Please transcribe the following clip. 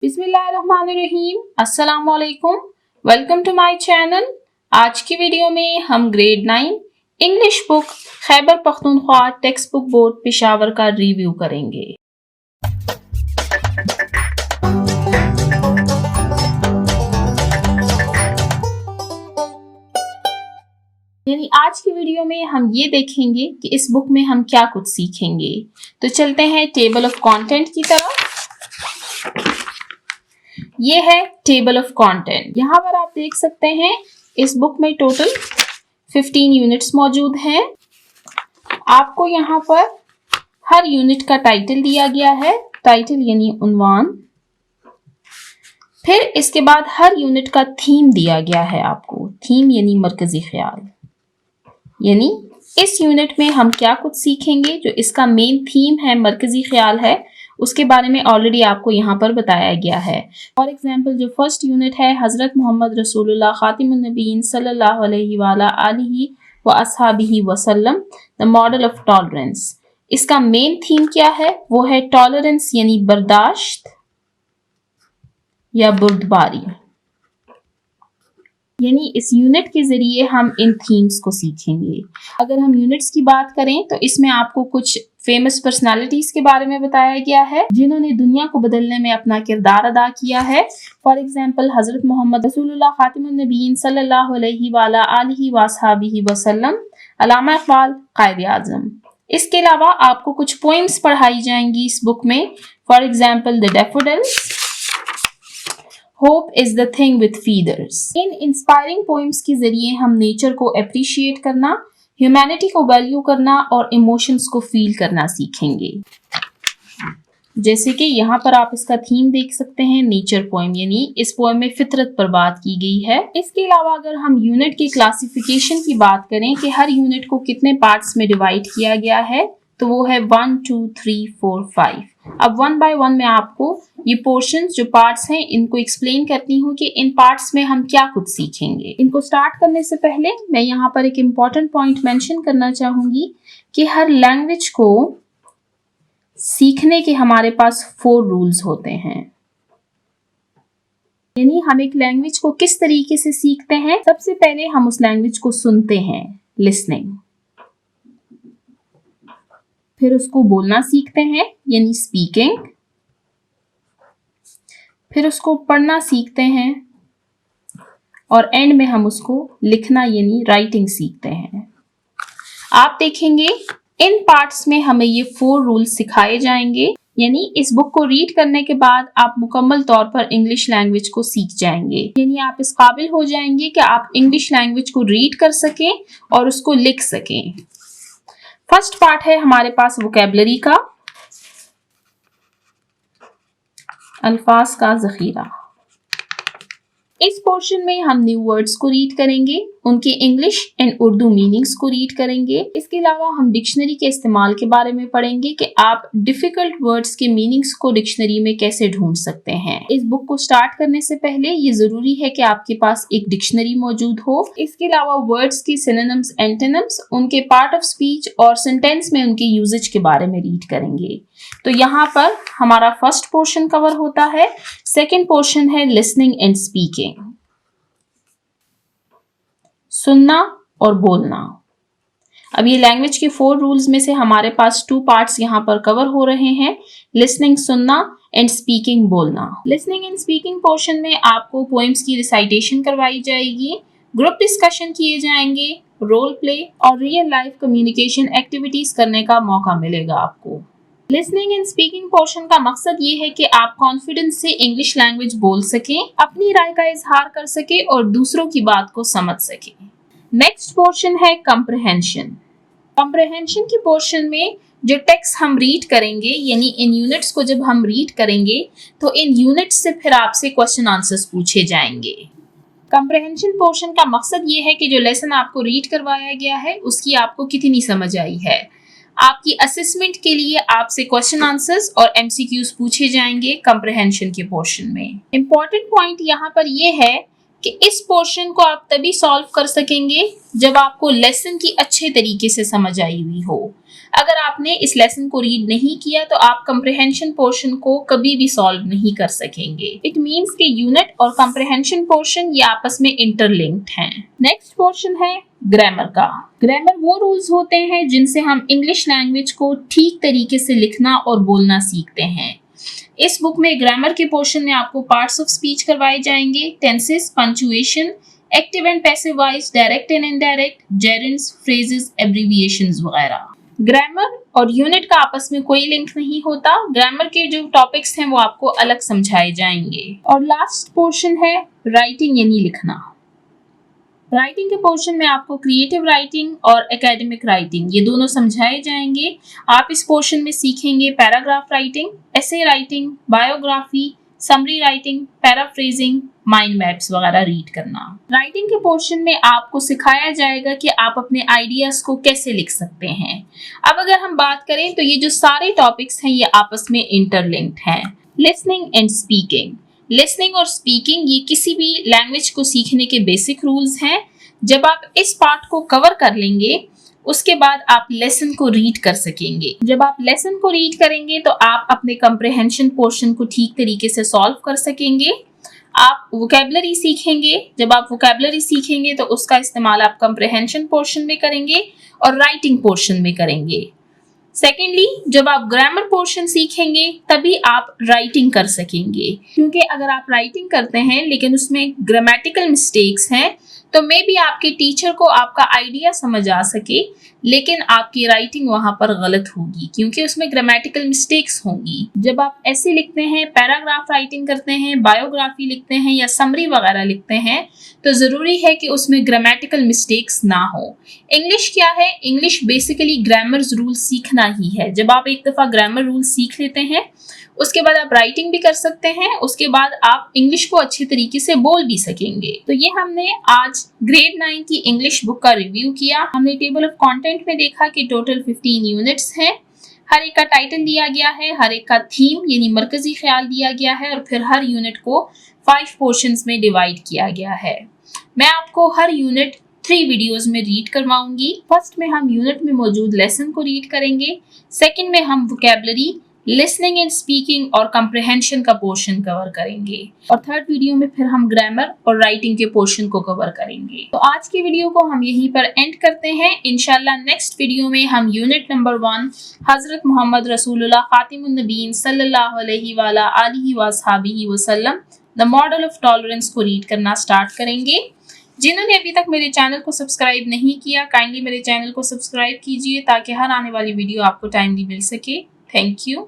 बिस्मिल्लाहिर्रहमानिर्रहीम, अस्सलाम वालेकुम। Welcome to my channel. आज की वीडियो में हम grade 9 English book Khyber Pakhtunkhwa textbook board Peshawar का रिव्यू करेंगे। यानी आज की वीडियो में हम ये देखेंगे कि इस बुक में हम क्या कुछ सीखेंगे। तो चलते हैं टेबल ऑफ कंटेंट की तरफ। ये है टेबल ऑफ कंटेंट। यहाँ पर आप देख सकते हैं इस बुक में टोटल 15 यूनिट्स मौजूद हैं। आपको यहाँ पर हर यूनिट का टाइटल दिया गया है, टाइटल यानी उन्वान। फिर इसके बाद हर यूनिट का थीम दिया गया है आपको, थीम यानी मरकजी ख्याल। यानी इस यूनिट में हम क्या कुछ सीखेंगे, जो इसका मेन थीम है, मरकजी ख्याल है, उसके बारे में ऑलरेडी आपको यहाँ पर बताया गया है। फॉर एग्जाम्पल जो फर्स्ट यूनिट है हज़रत मोहम्मद रसूलुल्लाह खातिमुन नबीयीन सल्लल्लाहु अलैहि आलिहि व अस्हाबिही वसल्लम द मॉडल ऑफ टॉलरेंस। इसका मेन थीम क्या है, वो है टॉलरेंस यानी बर्दाश्त या बुर्दबारी। यानी इस यूनिट के जरिए हम इन थीम्स को सीखेंगे। अगर हम यूनिट्स की बात करें तो इसमें आपको कुछ फेमस पर्सनालिटीज के बारे में बताया गया है जिन्होंने दुनिया को बदलने में अपना किरदार अदा किया है। फॉर एग्जाम्पल हजरत मोहम्मद रसूलुल्लाह खातिमुन नबीयीन सल्लल्लाहु अलैहि आलिहि वसहबिही वसल्लम, अल्लामा इकबाल, कायद आज़म। इसके अलावा आपको कुछ पोएम्स पढ़ाई जाएंगी इस बुक में। For example the daffodils, hope is the thing with feathers. In inspiring poems के जरिए हम नेचर को अप्रिशिएट करना, ह्यूमैनिटी को वैल्यू करना और इमोशंस को फील करना सीखेंगे। जैसे कि यहाँ पर आप इसका थीम देख सकते हैं, नेचर पोएम, यानी इस पोएम में फितरत पर बात की गई है। इसके अलावा अगर हम यूनिट की क्लासिफिकेशन की बात करें कि हर यूनिट को कितने पार्ट्स में डिवाइड किया गया है, तो वो है 1 2 3 4 5। अब 1 बाय 1 में आपको ये पोर्शंस जो पार्ट्स हैं इनको एक्सप्लेन करती हूँ कि इन पार्ट्स में हम क्या कुछ सीखेंगे। इनको स्टार्ट करने से पहले मैं यहाँ पर एक इम्पॉर्टेंट पॉइंट मेंशन करना चाहूंगी कि हर लैंग्वेज को सीखने के हमारे पास 4 रूल्स होते हैं। यानी हम एक लैंग्वेज को किस तरीके से सीखते हैं। सबसे पहले हम उस लैंग्वेज को सुनते हैं, लिसनिंग। फिर उसको बोलना सीखते हैं यानी स्पीकिंग। फिर उसको पढ़ना सीखते हैं और एंड में हम उसको लिखना यानी राइटिंग सीखते हैं। आप देखेंगे इन पार्ट्स में हमें ये 4 रूल्स सिखाए जाएंगे। यानी इस बुक को रीड करने के बाद आप मुकम्मल तौर पर इंग्लिश लैंग्वेज को सीख जाएंगे। यानी आप इस काबिल हो जाएंगे कि आप इंग्लिश लैंग्वेज को रीड कर सकें और उसको लिख सकें। फर्स्ट पार्ट है हमारे पास वोकैबुलरी का, अल्फाज का जखीरा। इस पोर्शन में हम न्यू वर्ड्स को रीड करेंगे, उनके इंग्लिश एंड उर्दू मीनिंग्स को रीड करेंगे। इसके अलावा हम डिक्शनरी के इस्तेमाल के बारे में पढ़ेंगे कि आप डिफिकल्ट वर्ड्स के मीनिंग्स को डिक्शनरी में कैसे ढूंढ सकते हैं। इस बुक को स्टार्ट करने से पहले ये जरूरी है कि आपके पास एक डिक्शनरी मौजूद हो। इसके अलावा वर्ड्स की सिनोनिम्स, एंटोनिम्स, उनके पार्ट ऑफ स्पीच और सेंटेंस में उनके यूजेज के बारे में रीड करेंगे। तो यहाँ पर हमारा फर्स्ट पोर्शन कवर होता है। सेकेंड पोर्शन है लिसनिंग एंड स्पीकिंग, सुनना और बोलना। अब ये लैंग्वेज के 4 रूल्स में से हमारे पास 2 पार्ट्स यहाँ पर कवर हो रहे हैं, लिसनिंग सुनना एंड स्पीकिंग बोलना। लिसनिंग एंड स्पीकिंग पोर्शन में आपको पोएम्स की रिसाइटेशन करवाई जाएगी, ग्रुप डिस्कशन किए जाएंगे, रोल प्ले और रियल लाइफ कम्युनिकेशन एक्टिविटीज करने का मौका मिलेगा आपको। लिसनिंग एंड स्पीकिंग पोर्शन का मकसद ये है कि आप कॉन्फिडेंस से इंग्लिश लैंग्वेज बोल सकें, अपनी राय का इजहार कर सकें और दूसरों की बात को समझ सकें। नेक्स्ट पोर्शन है कंप्रहेंशन। कंप्रहेंशन की पोर्शन में जो टेक्स्ट हम रीड करेंगे, यानी इन यूनिट्स को जब हम रीड करेंगे तो इन यूनिट्स से फिर आपसे क्वेश्चन आंसर्स पूछे जाएंगे। कंप्रहेंशन पोर्शन का मकसद ये है कि जो लेसन आपको रीड करवाया गया है उसकी आपको कितनी समझ आई है। आपकी असेसमेंट के लिए आपसे क्वेश्चन आंसर्स और एमसीक्यूज पूछे जाएंगे कंप्रहेंशन के पोर्शन में। इंपॉर्टेंट पॉइंट यहाँ पर यह है कि इस पोर्शन को आप तभी सॉल्व कर सकेंगे जब आपको लेसन की अच्छे तरीके से समझ आई हुई हो। अगर आपने इस लेसन को रीड नहीं किया तो आप कंप्रिहेंशन पोर्शन को कभी भी सॉल्व नहीं कर सकेंगे। इट मीन्स कि यूनिट और कंप्रिहेंशन पोर्शन ये आपस में इंटरलिंक्ड हैं। नेक्स्ट पोर्शन है ग्रामर का। ग्रामर वो रूल्स होते हैं जिनसे हम इंग्लिश लैंग्वेज को ठीक तरीके से लिखना और बोलना सीखते हैं। इस बुक में ग्रामर के पोर्शन में आपको पार्ट्स ऑफ स्पीच करवाए जाएंगे, tenses, punctuation, active and passive voice, direct and indirect, gerunds, phrases, abbreviations वगैरह। ग्रामर और यूनिट का आपस में कोई लिंक नहीं होता। ग्रामर के जो टॉपिक्स हैं वो आपको अलग समझाए जाएंगे। और लास्ट पोर्शन है राइटिंग यानी लिखना। राइटिंग के पोर्शन में आपको क्रिएटिव राइटिंग और एकेडमिक राइटिंग ये दोनों समझाए जाएंगे। आप इस पोर्शन में सीखेंगे paragraph writing, essay writing, biography, summary writing, paraphrasing, mind maps वगैरह रीड करना। राइटिंग के पोर्शन में आपको सिखाया जाएगा कि आप अपने आइडियाज को कैसे लिख सकते हैं। अब अगर हम बात करें तो ये जो सारे टॉपिक्स हैं ये आपस में इंटरलिंक्ड हैं। Listening and speaking. लिसनिंग और स्पीकिंग ये किसी भी लैंग्वेज को सीखने के बेसिक रूल्स हैं। जब आप इस पार्ट को कवर कर लेंगे उसके बाद आप लेसन को रीड कर सकेंगे। जब आप लेसन को रीड करेंगे तो आप अपने कंप्रिहेंशन पोर्शन को ठीक तरीके से सॉल्व कर सकेंगे। आप वोकैबुलरी सीखेंगे। जब आप वोकैबुलरी सीखेंगे तो उसका इस्तेमाल आप कंप्रिहेंशन पोर्शन में करेंगे और राइटिंग पोर्शन में करेंगे। सेकेंडली, जब आप ग्रामर पोर्शन सीखेंगे तभी आप राइटिंग कर सकेंगे, क्योंकि अगर आप राइटिंग करते हैं लेकिन उसमें ग्रामेटिकल मिस्टेक्स हैं तो मे बी आपके टीचर को आपका आइडिया समझ आ सके लेकिन आपकी राइटिंग वहां पर गलत होगी क्योंकि उसमें ग्रामेटिकल मिस्टेक्स होंगी। जब आप ऐसे लिखते हैं, पैराग्राफ राइटिंग करते हैं, बायोग्राफी लिखते हैं या समरी वगैरह लिखते हैं तो जरूरी है कि उसमें ग्रामेटिकल मिस्टेक्स ना हो। इंग्लिश क्या है? इंग्लिश बेसिकली ग्रामर रूल सीखना ही है। जब आप एक दफा ग्रामर रूल सीख लेते हैं उसके बाद आप राइटिंग भी कर सकते हैं, उसके बाद आप इंग्लिश को अच्छे तरीके से बोल भी सकेंगे। तो ये हमने आज ग्रेड 9 की इंग्लिश बुक का रिव्यू किया। हमने टेबल ऑफ कंटेंट में देखा कि टोटल 15 यूनिट्स हैं। हर एक का टाइटल दिया गया है, हर एक का थीम यानी मरकजी ख्याल दिया गया है और फिर हर यूनिट को 5 पोर्शंस में डिवाइड किया गया है। मैं आपको हर यूनिट 3 वीडियोस में रीड करवाऊंगी। फर्स्ट में हम यूनिट में मौजूद लेसन को रीड करेंगे, सेकंड में हम वोकैबुलरी, लिसनिंग एंड स्पीकिंग और कंप्रिहेंशन का पोर्शन कवर करेंगे और थर्ड वीडियो में फिर हम ग्रामर और राइटिंग के पोर्शन को कवर करेंगे। तो आज की वीडियो को हम यहीं पर एंड करते हैं। इंशाल्लाह नेक्स्ट वीडियो में हम यूनिट नंबर 1 हजरत मोहम्मद रसूलुल्लाह खातिमुन नबीयीन सल्लल्लाहु अलैहि वसल्लम द मॉडल ऑफ टॉलरेंस को रीड करना स्टार्ट करेंगे। जिन्होंने अभी तक मेरे चैनल को सब्सक्राइब नहीं किया, काइंडली मेरे चैनल को सब्सक्राइब कीजिए ताकि हर आने वाली वीडियो आपको टाइमली मिल सके। Thank you.